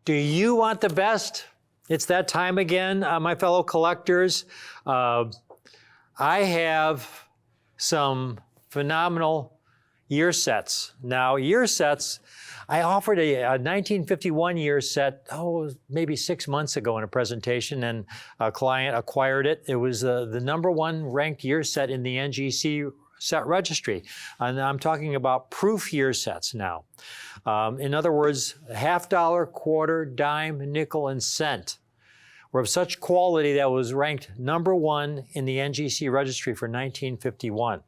Do you want the best? It's that time again, my fellow collectors. I have some phenomenal year sets. Now, year sets, I offered a 1951 year set, maybe 6 months ago in a presentation, and a client acquired it. It was the #1 ranked year set in the NGC set registry. And I'm talking about proof year sets now. In other words, $50, quarter, dime, nickel, and cent were of such quality that was ranked #1 in the NGC registry for 1951.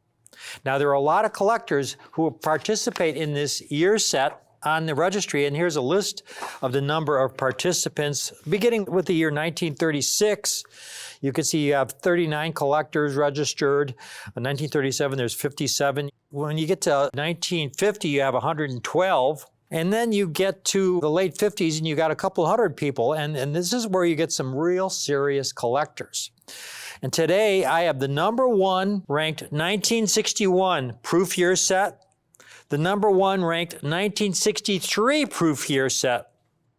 Now, there are a lot of collectors who participate in this year set on the registry, and here's a list of the number of participants. Beginning with the year 1936, you can see you have 39 collectors registered. In 1937, there's 57. When you get to 1950, you have 112. And then you get to the late 50s, and you got a couple hundred people, and this is where you get some real serious collectors. And today, I have the #1 ranked 1961 proof year set, the #1 ranked 1963 proof year set,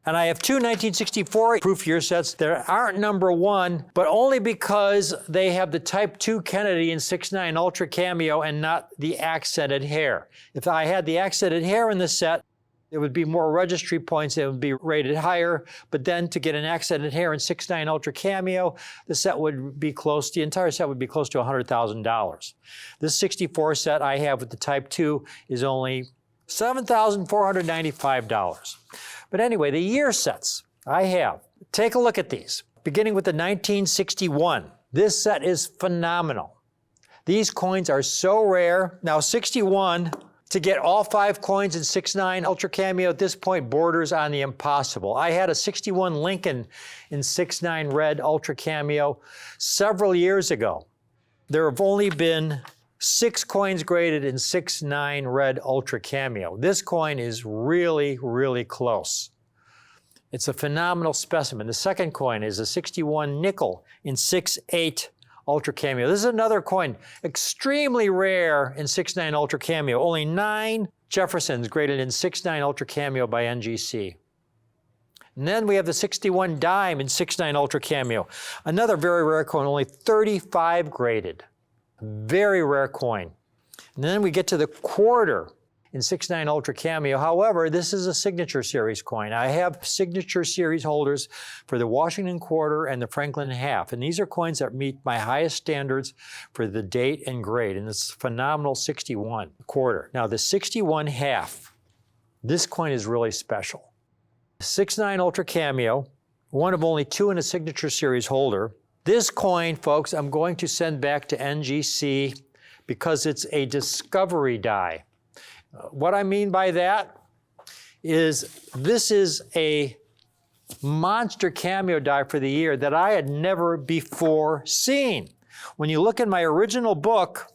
and I have 2 1964 proof year sets that aren't #1, but only because they have the Type 2 Kennedy in 6.9 Ultra Cameo and not the accented hair. If I had the accented hair in the set, there would be more registry points, it would be rated higher, but then to get an accented hair in 6.9 Ultra Cameo, the entire set would be close to $100,000. This 64 set I have with the Type 2 is only $7,495. But anyway, the year sets I have, take a look at these. Beginning with the 1961, this set is phenomenal. These coins are so rare. Now 61, to get all 5 coins in 6.9 Ultra Cameo at this point borders on the impossible. I had a 61 Lincoln in 6.9 red Ultra Cameo several years ago. There have only been 6 coins graded in 6.9 red Ultra Cameo. This coin is really, really close. It's a phenomenal specimen. The second coin is a 61 nickel in 6.8 Ultra Cameo. This is another coin, extremely rare in 6.9 Ultra Cameo. Only 9 Jeffersons graded in 6.9 Ultra Cameo by NGC. And then we have the 61 dime in 6.9 Ultra Cameo. Another very rare coin, only 35 graded. Very rare coin. And then we get to the quarter in 6.9 Ultra Cameo. However, this is a signature series coin. I have signature series holders for the Washington quarter and the Franklin half. And these are coins that meet my highest standards for the date and grade. And it's a phenomenal 61 quarter. Now the 61 half, this coin is really special. 6.9 Ultra Cameo, one of only 2 in a signature series holder. This coin, folks, I'm going to send back to NGC because it's a discovery die. What I mean by that is this is a monster cameo die for the year that I had never before seen. When you look in my original book,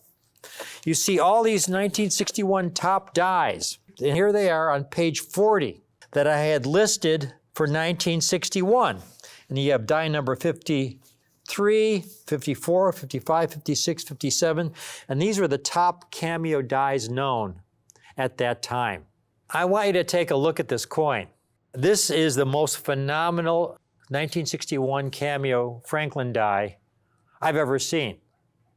you see all these 1961 top dies. And here they are on page 40 that I had listed for 1961. And you have die number 53, 54, 55, 56, 57. And these were the top cameo dies known at that time. I want you to take a look at this coin. This is the most phenomenal 1961 cameo Franklin die I've ever seen.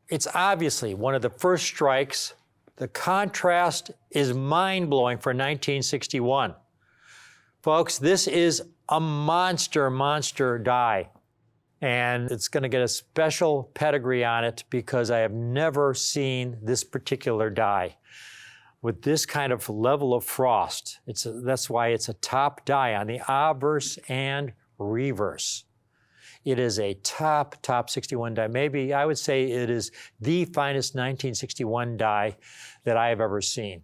It's obviously one of the first strikes. The contrast is mind-blowing for 1961. Folks, this is a monster die. And it's going to get a special pedigree on it because I have never seen this particular die with this kind of level of frost. That's why it's a top die on the obverse and reverse. It is a top 61 die. Maybe I would say it is the finest 1961 die that I have ever seen.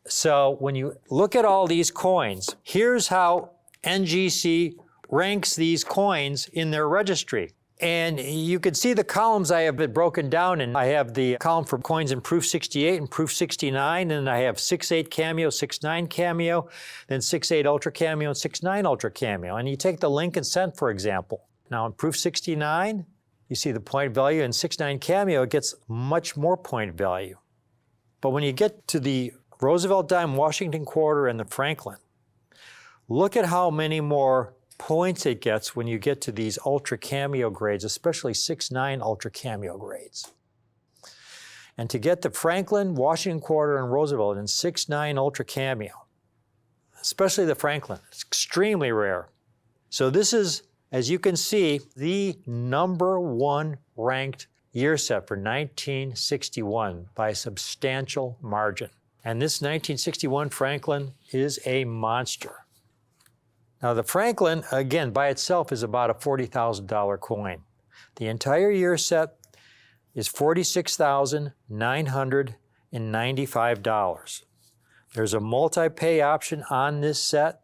So when you look at all these coins, here's how NGC ranks these coins in their registry. And you can see the columns I have been broken down in. I have the column for coins in proof 68 and proof 69, and I have 6.8 cameo, 6.9 cameo, then 6.8 ultra cameo, and 6.9 ultra cameo. And you take the Lincoln cent, for example. Now in proof 69, you see the point value. In 6.9 cameo, it gets much more point value. But when you get to the Roosevelt dime, Washington quarter, and the Franklin, Look at how many more points it gets when you get to these Ultra Cameo grades, especially 6.9 Ultra Cameo grades. And to get the Franklin, Washington Quarter, and Roosevelt in 6.9 Ultra Cameo, especially the Franklin, it's extremely rare. So this is, as you can see, the #1 ranked year set for 1961 by a substantial margin. And this 1961 Franklin is a monster. Now the Franklin, again, by itself is about a $40,000 coin. The entire year set is $46,995. There's a multi-pay option on this set.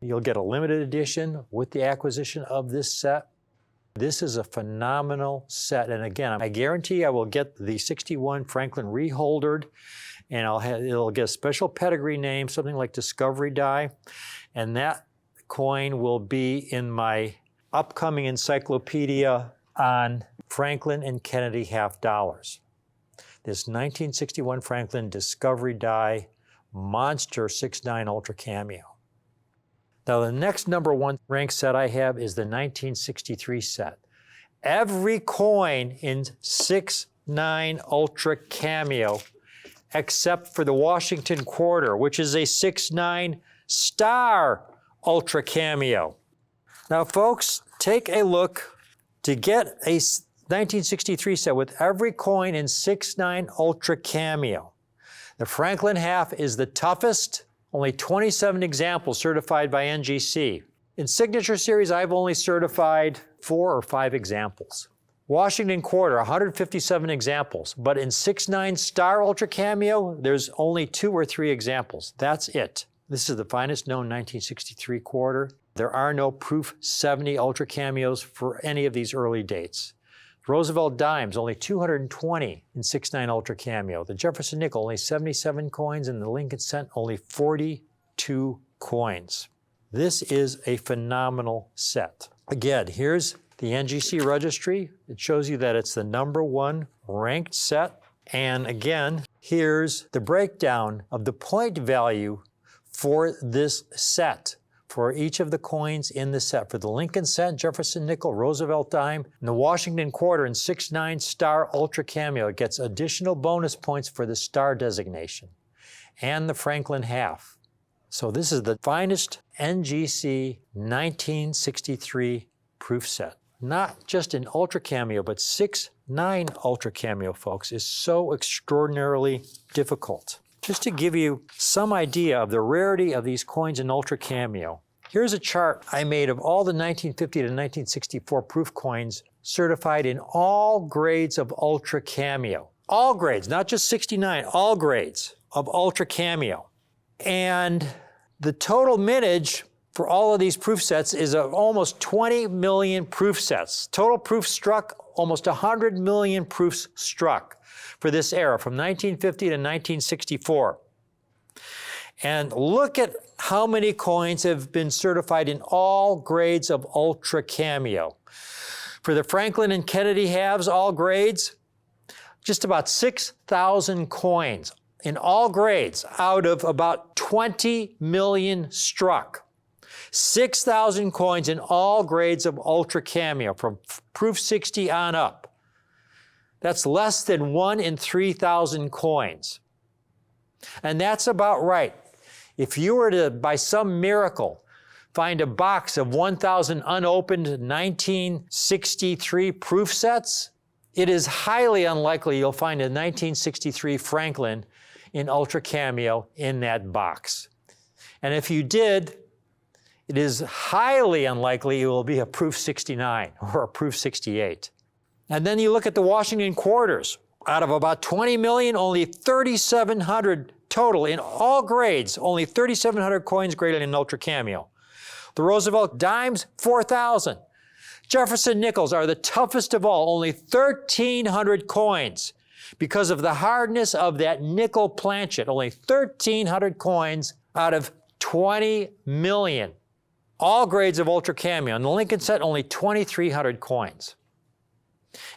You'll get a limited edition with the acquisition of this set. This is a phenomenal set, and again, I guarantee I will get the 61 Franklin reholdered, and it'll get a special pedigree name, something like Discovery Die, and that coin will be in my upcoming encyclopedia on Franklin and Kennedy half dollars. This 1961 Franklin Discovery Die monster 6.9 Ultra Cameo. Now the next #1 ranked set I have is the 1963 set. Every coin in 6.9 Ultra Cameo, except for the Washington Quarter, which is a 6.9 Star Ultra Cameo. Now folks, take a look. To get a 1963 set with every coin in 6.9 Ultra Cameo, the Franklin half is the toughest. Only 27 examples certified by NGC. In Signature Series, I've only certified 4 or 5 examples. Washington Quarter, 157 examples. But in 6.9 Star Ultra Cameo, there's only 2 or 3 examples. That's it. This is the finest known 1963 quarter. There are no Proof 70 Ultra Cameos for any of these early dates. Roosevelt Dimes, only 220 in 6.9 Ultra Cameo. The Jefferson Nickel, only 77 coins, and the Lincoln Cent, only 42 coins. This is a phenomenal set. Again, here's the NGC registry. It shows you that it's the #1 ranked set. And again, here's the breakdown of the point value for this set, for each of the coins in the set. For the Lincoln Cent, Jefferson Nickel, Roosevelt Dime, and the Washington Quarter in 6.9 Star Ultra Cameo, it gets additional bonus points for the Star designation, and the Franklin half. So this is the finest NGC 1963 proof set. Not just in Ultra Cameo, but 6.9 Ultra Cameo, folks, is so extraordinarily difficult. Just to give you some idea of the rarity of these coins in Ultra Cameo, here's a chart I made of all the 1950 to 1964 proof coins certified in all grades of Ultra Cameo. All grades, not just 69, all grades of Ultra Cameo. And the total mintage for all of these proof sets is almost 20 million proof sets. Total proofs struck, almost 100 million proofs struck for this era, from 1950 to 1964. And look at how many coins have been certified in all grades of Ultra Cameo. For the Franklin and Kennedy halves, all grades, just about 6,000 coins in all grades out of about 20 million struck. 6,000 coins in all grades of Ultra Cameo, from proof 60 on up. That's less than 1 in 3,000 coins. And that's about right. If you were to, by some miracle, find a box of 1,000 unopened 1963 proof sets, it is highly unlikely you'll find a 1963 Franklin in Ultra Cameo in that box. And if you did, it is highly unlikely it will be a proof 69 or a proof 68. And then you look at the Washington Quarters. Out of about 20 million, only 3,700 total in all grades, only 3,700 coins graded in Ultra Cameo. The Roosevelt Dimes, 4,000. Jefferson Nickels are the toughest of all, only 1,300 coins. Because of the hardness of that nickel planchet, only 1,300 coins out of 20 million. All grades of Ultra Cameo. And the Lincoln Set, only 2,300 coins.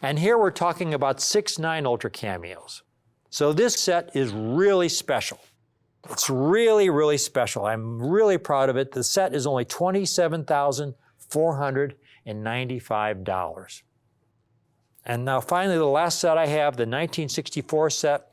And here we're talking about 6.9 Ultra Cameos. So this set is really special. It's really, really special. I'm really proud of it. The set is only $27,495. And now finally, the last set I have, the 1964 set.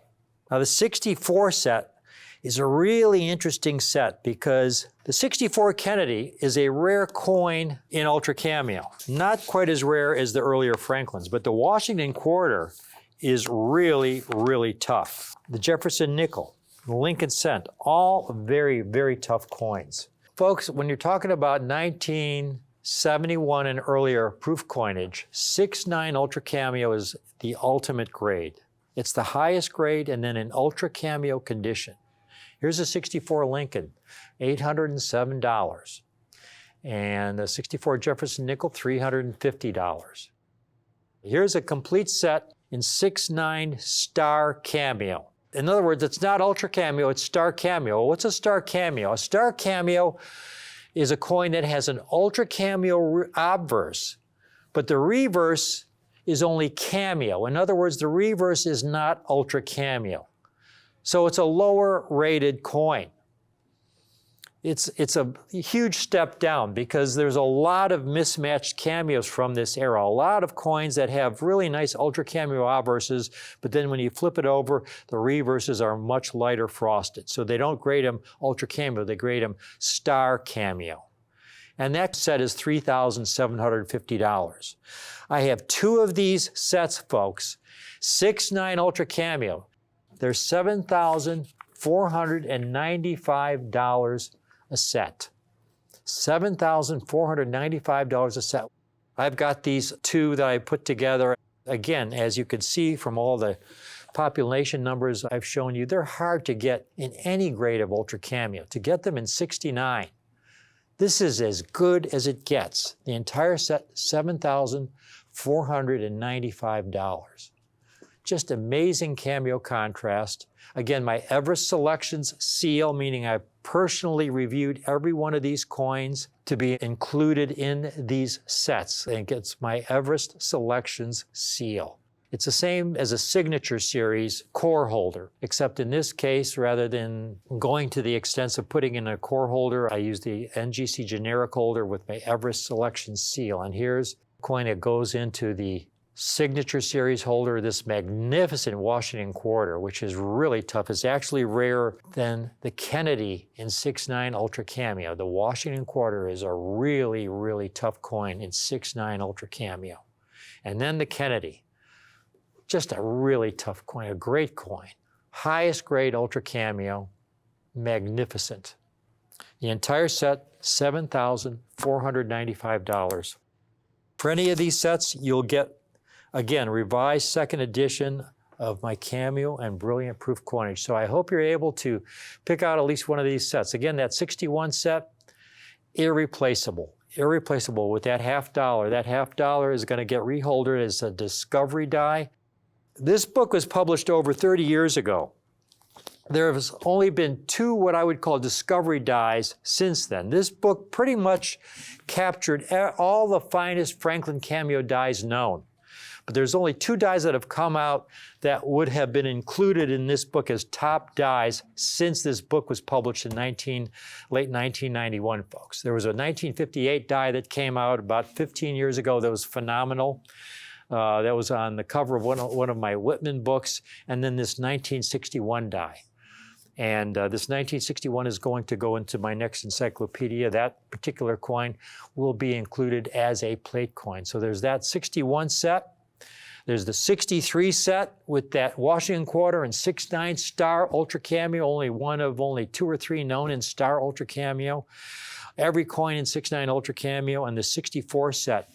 Now the 64 set is a really interesting set because the 64 Kennedy is a rare coin in Ultra Cameo. Not quite as rare as the earlier Franklins, but the Washington quarter is really, really tough. The Jefferson nickel, the Lincoln cent, all very, very tough coins. Folks, when you're talking about 1971 and earlier proof coinage, 6.9 Ultra Cameo is the ultimate grade. It's the highest grade and then in Ultra Cameo condition. Here's a 64 Lincoln, $807. And the 64 Jefferson nickel, $350. Here's a complete set in 6.9 Star Cameo. In other words, it's not Ultra Cameo, it's Star Cameo. What's a Star Cameo? A Star Cameo is a coin that has an Ultra Cameo obverse, but the reverse is only Cameo. In other words, the reverse is not Ultra Cameo. So it's a lower rated coin. It's a huge step down because there's a lot of mismatched cameos from this era. A lot of coins that have really nice Ultra Cameo obverses, but then when you flip it over, the reverses are much lighter frosted. So they don't grade them Ultra Cameo, they grade them Star Cameo. And that set is $3,750. I have two of these sets, folks. 6.9 Ultra Cameo. They're $7,495 a set. $7,495 a set. I've got these two that I put together. Again, as you can see from all the population numbers I've shown you, they're hard to get in any grade of Ultra Cameo. To get them in 69, this is as good as it gets. The entire set, $7,495. Just amazing cameo contrast. Again, my Everest Selections seal, meaning I personally reviewed every one of these coins to be included in these sets. And it gets my Everest Selections seal. It's the same as a signature series core holder, except in this case, rather than going to the extent of putting in a core holder, I use the NGC generic holder with my Everest Selection seal. And here's a coin that goes into the signature series holder, this magnificent Washington quarter, which is really tough. It's actually rarer than the Kennedy in 6.9 Ultra Cameo. The Washington quarter is a really, really tough coin in 6.9 Ultra Cameo. And then the Kennedy. Just a really tough coin, a great coin. Highest grade Ultra Cameo, magnificent. The entire set, $7,495. For any of these sets, you'll get, again, revised second edition of my Cameo and Brilliant Proof coinage. So I hope you're able to pick out at least one of these sets. Again, that 61 set, irreplaceable. Irreplaceable with that $50. That $50 is going to get reholdered as a discovery die. This book was published over 30 years ago. There has only been two what I would call discovery dies since then. This book pretty much captured all the finest Franklin Cameo dies known. But there's only two dies that have come out that would have been included in this book as top dies since this book was published in late 1991, folks. There was a 1958 die that came out about 15 years ago that was phenomenal. That was on the cover of one of my Whitman books, and then this 1961 die. And this 1961 is going to go into my next encyclopedia. That particular coin will be included as a plate coin. So there's that 61 set. There's the 63 set with that Washington quarter and 6.9 Star Ultra Cameo, only one of only two or three known in Star Ultra Cameo. Every coin in 6.9 Ultra Cameo, and the 64 set.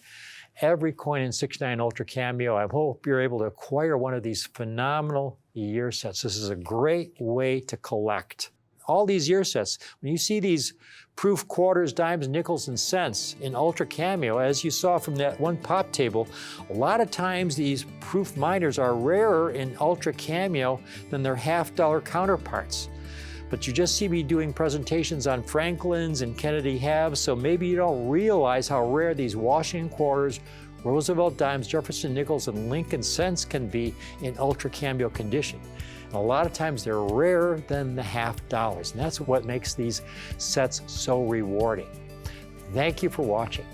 Every coin in 6.9 Ultra Cameo. I hope you're able to acquire one of these phenomenal year sets. This is a great way to collect. All these year sets, when you see these proof quarters, dimes, nickels, and cents in Ultra Cameo, as you saw from that one pop table, a lot of times these proof miners are rarer in Ultra Cameo than their $50 counterparts. But you just see me doing presentations on Franklin's and Kennedy halves, so maybe you don't realize how rare these Washington quarters, Roosevelt dimes, Jefferson nickels, and Lincoln cents can be in Ultra Cameo condition. A lot of times they're rarer than the half dollars, and that's what makes these sets so rewarding. Thank you for watching.